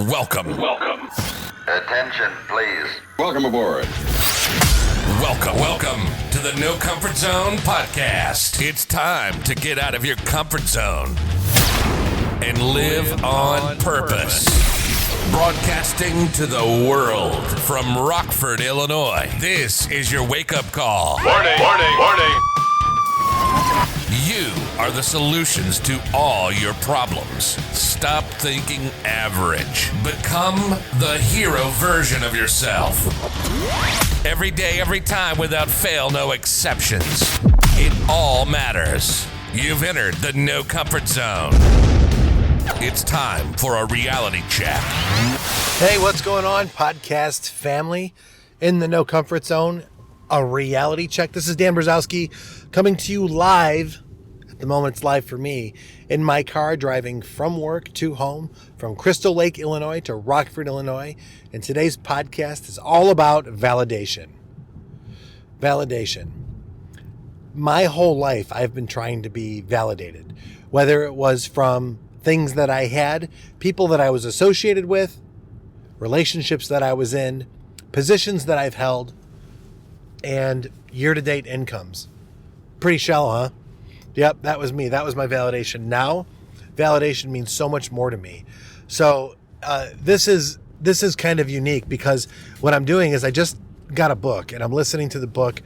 Welcome. Attention, please. Welcome aboard. Welcome to the No Comfort Zone podcast. It's time to get out of your comfort zone and live on purpose. Broadcasting to the world from Rockford, Illinois. This is your wake-up call. Warning. You are the solutions to all your problems. Stop thinking average. Become the hero version of yourself. Every day, every time, without fail, no exceptions. It all matters. You've entered the No Comfort Zone. It's time for a reality check. Hey, what's going on, podcast family? In the No Comfort Zone, a reality check. This is Dan Brzezowski coming to you live. At the moment, it's live for me in my car, driving from work to home, from Crystal Lake, Illinois to Rockford, Illinois. And today's podcast is all about validation. Validation. My whole life, I've been trying to be validated, whether it was from things that I had, people that I was associated with, relationships that I was in, positions that I've held, and year-to-date incomes. Pretty shallow, huh? Yep, that was me. That was my validation. Now, validation means so much more to me. So this is kind of unique because what I'm doing is I just got a book and I'm listening to the book,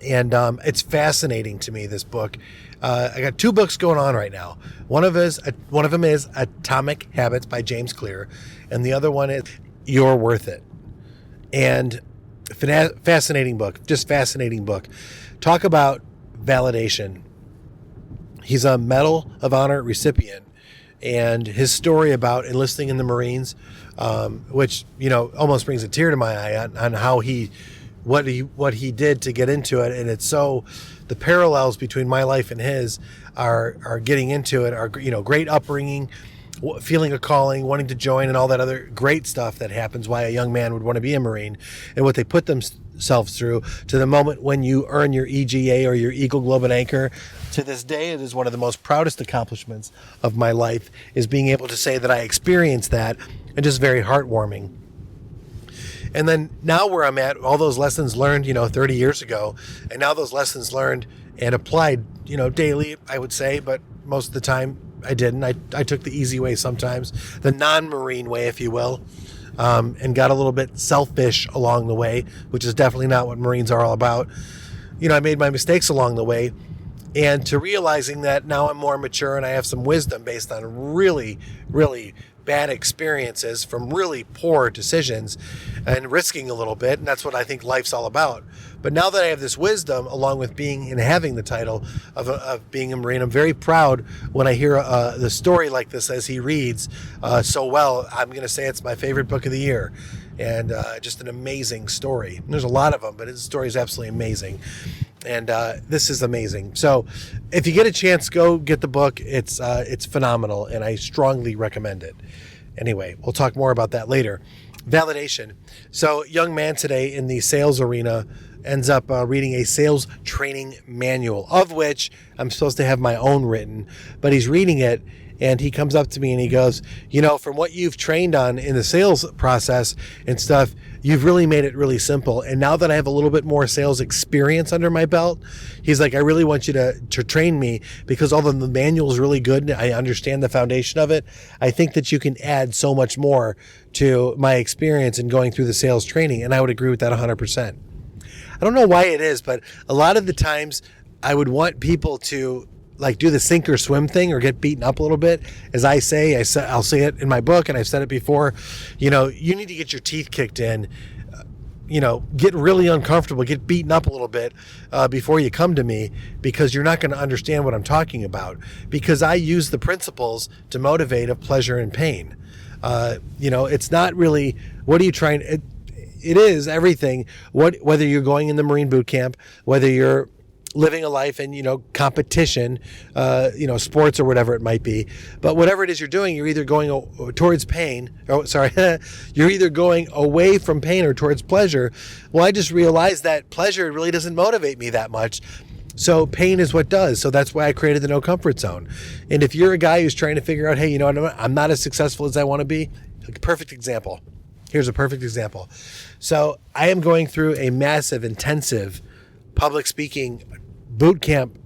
and it's fascinating to me, this book. I got two books going on right now. One of them is Atomic Habits by James Clear, and the other one is You're Worth It. And fascinating book, just fascinating book. Talk about validation. He's a Medal of Honor recipient, and his story about enlisting in the Marines, which, almost brings a tear to my eye on how what he did to get into it. And it's so, the parallels between my life and his are getting into it, are, great upbringing, feeling a calling, wanting to join, and all that other great stuff that happens, why a young man would want to be a Marine, and what they put themselves through, to the moment when you earn your EGA or your Eagle Globe and Anchor. To this day, it is one of the most proudest accomplishments of my life, is being able to say that I experienced that, and just very heartwarming. And then now where I'm at, all those lessons learned, 30 years ago, and now those lessons learned and applied, daily, I would say, but most of the time I didn't. I took the easy way sometimes, the non-Marine way, if you will, and got a little bit selfish along the way, which is definitely not what Marines are all about. I made my mistakes along the way, and to realizing that now I'm more mature and I have some wisdom based on really, really bad experiences from really poor decisions and risking a little bit. And that's what I think life's all about. But now that I have this wisdom, along with being and having the title of being a Marine, I'm very proud when I hear the story like this as he reads so well. I'm going to say it's my favorite book of the year, and just an amazing story. And there's a lot of them, but his story is absolutely amazing. And this is amazing. So if you get a chance, go get the book. It's phenomenal, and I strongly recommend it. Anyway, we'll talk more about that later. Validation. So young man today in the sales arena ends up reading a sales training manual, of which I'm supposed to have my own written, but he's reading it, and he comes up to me and he goes, from what you've trained on in the sales process and stuff, you've really made it really simple. And now that I have a little bit more sales experience under my belt, he's like, I really want you to train me, because although the manual is really good and I understand the foundation of it, I think that you can add so much more to my experience in going through the sales training. And I would agree with that 100%. I don't know why it is, but a lot of the times I would want people to do the sink or swim thing, or get beaten up a little bit. As I'll say it in my book, and I've said it before, you need to get your teeth kicked in, get really uncomfortable, get beaten up a little bit before you come to me, because you're not going to understand what I'm talking about, because I use the principles to motivate of pleasure and pain. It's not really, what are you trying, it is everything, whether you're going in the Marine boot camp, whether you're living a life in, competition, sports or whatever it might be. But whatever it is you're doing, you're either going towards pain, you're either going away from pain or towards pleasure. Well, I just realized that pleasure really doesn't motivate me that much. So pain is what does. So that's why I created the No Comfort Zone. And if you're a guy who's trying to figure out, hey, you know what, I'm not as successful as I want to be. Perfect example. Here's a perfect example. So I am going through a massive, intensive public speaking boot camp,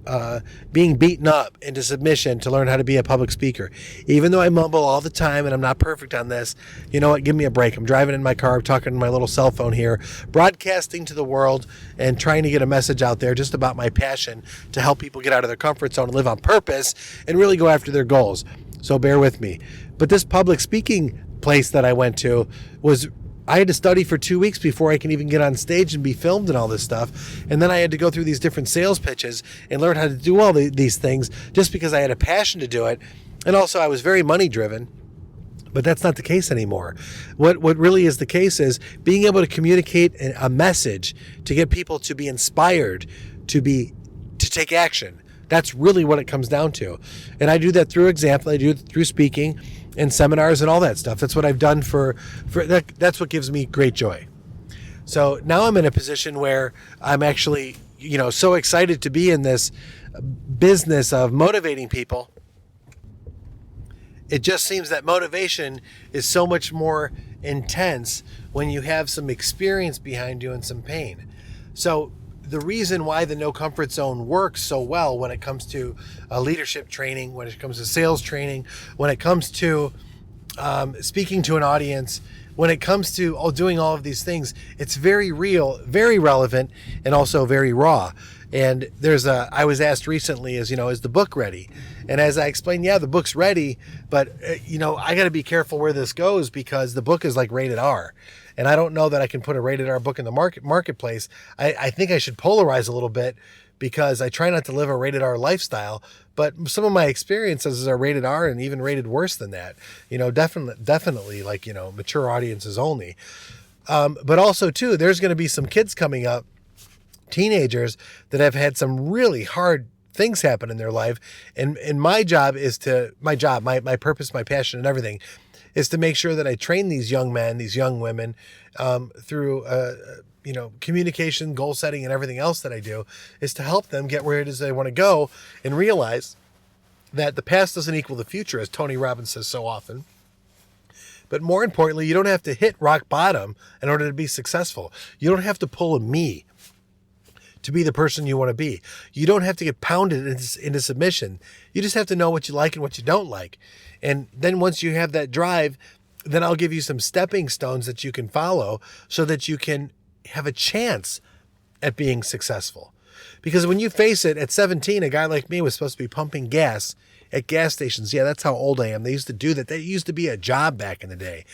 being beaten up into submission to learn how to be a public speaker. Even though I mumble all the time and I'm not perfect on this, you know what? Give me a break. I'm driving in my car, talking to my little cell phone here, broadcasting to the world and trying to get a message out there just about my passion to help people get out of their comfort zone and live on purpose and really go after their goals. So bear with me. But this public speaking place that I went to I had to study for 2 weeks before I can even get on stage and be filmed and all this stuff. And then I had to go through these different sales pitches and learn how to do all these things just because I had a passion to do it. And also I was very money driven, but that's not the case anymore. What really is the case is being able to communicate a message to get people to be inspired, to take action. That's really what it comes down to. And I do that through example. I do it through speaking and seminars and all that stuff. That's what I've done for that. That's what gives me great joy. So now I'm in a position where I'm actually, so excited to be in this business of motivating people. It just seems that motivation is so much more intense when you have some experience behind you and some pain. So the reason why the No Comfort Zone works so well when it comes to leadership training, when it comes to sales training, when it comes to speaking to an audience, when it comes to doing all of these things, it's very real, very relevant, and also very raw. And I was asked recently, is the book ready? And as I explained, yeah, the book's ready, but I got to be careful where this goes because the book is like rated R. And I don't know that I can put a rated R book in the marketplace. I think I should polarize a little bit because I try not to live a rated R lifestyle. But some of my experiences are rated R and even rated worse than that. Definitely like, mature audiences only. But also too, there's going to be some kids coming up, teenagers that have had some really hard things happen in their life. And my job is my purpose, my passion and everything is to make sure that I train these young men, these young women through, communication, goal setting, and everything else that I do is to help them get where it is they want to go and realize that the past doesn't equal the future, as Tony Robbins says so often. But more importantly, you don't have to hit rock bottom in order to be successful. You don't have to pull a me to be the person you want to be. You don't have to get pounded into submission. You just have to know what you like and what you don't like. And then once you have that drive, then I'll give you some stepping stones that you can follow so that you can have a chance at being successful. Because when you face it, at 17, a guy like me was supposed to be pumping gas at gas stations. Yeah, that's how old I am. They used to do that. That used to be a job back in the day.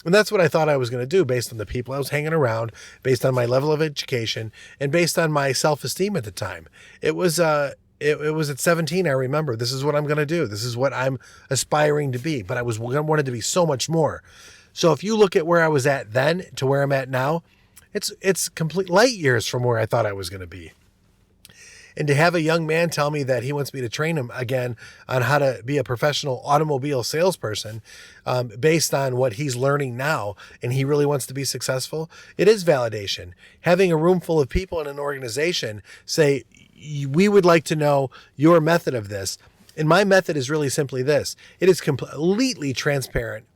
And that's what I thought I was going to do based on the people I was hanging around, based on my level of education, and based on my self-esteem at the time. It was at 17, I remember, this is what I'm going to do. This is what I'm aspiring to be. But I wanted to be so much more. So if you look at where I was at then to where I'm at now, it's complete light years from where I thought I was going to be. And to have a young man tell me that he wants me to train him again on how to be a professional automobile salesperson based on what he's learning now, and he really wants to be successful, it is validation. Having a room full of people in an organization say, we would like to know your method of this. And my method is really simply this. It is completely transparent,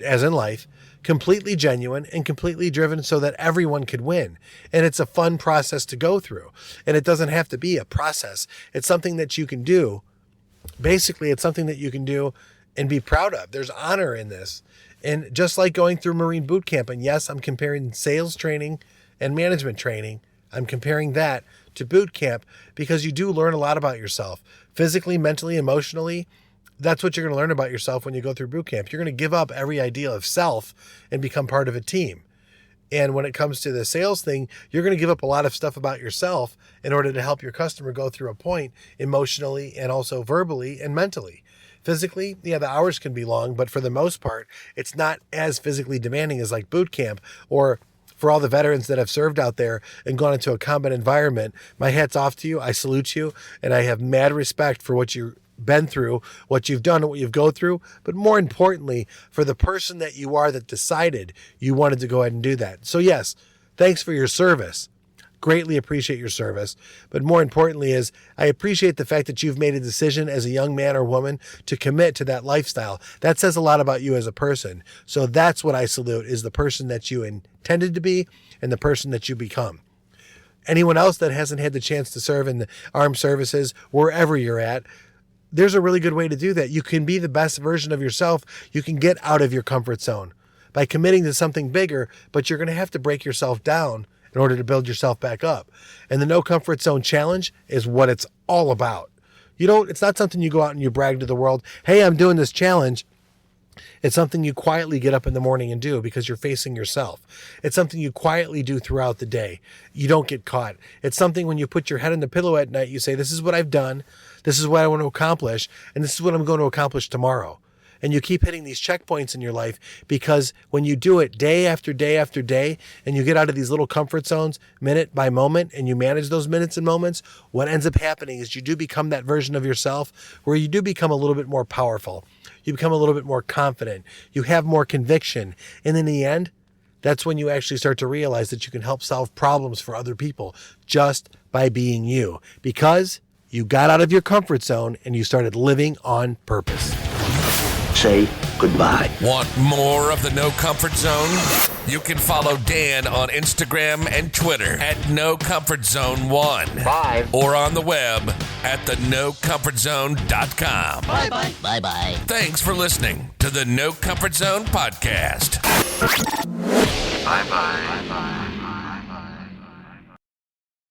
as in life, completely genuine and completely driven so that everyone could win. And it's a fun process to go through. And it doesn't have to be a process. It's something that you can do. Basically, it's something that you can do and be proud of. There's honor in this. And just like going through Marine boot camp, and yes, I'm comparing sales training and management training. I'm comparing that to boot camp because you do learn a lot about yourself, physically, mentally, emotionally. That's what you're going to learn about yourself when you go through boot camp. You're going to give up every idea of self and become part of a team. And when it comes to the sales thing, you're going to give up a lot of stuff about yourself in order to help your customer go through a point emotionally and also verbally and mentally. Physically, yeah, the hours can be long, but for the most part, it's not as physically demanding as like boot camp. Or for all the veterans that have served out there and gone into a combat environment, my hat's off to you. I salute you, and I have mad respect for what you've been through, what you've done, and what you've go through, but more importantly, for the person that you are that decided you wanted to go ahead and do that. So yes, thanks for your service. greatly appreciate your service. But more importantly is I appreciate the fact that you've made a decision as a young man or woman to commit to that lifestyle. That says a lot about you as a person. So that's what I salute, is the person that you intended to be and the person that you become. Anyone else that hasn't had the chance to serve in the armed services, wherever you're at, there's a really good way to do that. You can be the best version of yourself. You can get out of your comfort zone by committing to something bigger, but you're going to have to break yourself down in order to build yourself back up. And the No Comfort Zone Challenge is what it's all about. It's not something you go out and you brag to the world, hey, I'm doing this challenge. It's something you quietly get up in the morning and do because you're facing yourself. It's something you quietly do throughout the day. You don't get caught. It's something when you put your head on the pillow at night, you say, this is what I've done. This is what I want to accomplish. And this is what I'm going to accomplish tomorrow. And you keep hitting these checkpoints in your life because when you do it day after day after day and you get out of these little comfort zones minute by moment and you manage those minutes and moments, what ends up happening is you do become that version of yourself where you do become a little bit more powerful. You become a little bit more confident. You have more conviction. And in the end, that's when you actually start to realize that you can help solve problems for other people just by being you, because you got out of your comfort zone and you started living on purpose. Say goodbye. Want more of the No Comfort Zone? You can follow Dan on Instagram and Twitter at NoComfortZone1. Bye. Or on the web at thenocomfortzone.com. Bye-bye. Bye-bye. Thanks for listening to the No Comfort Zone podcast. Bye-bye. Bye-bye.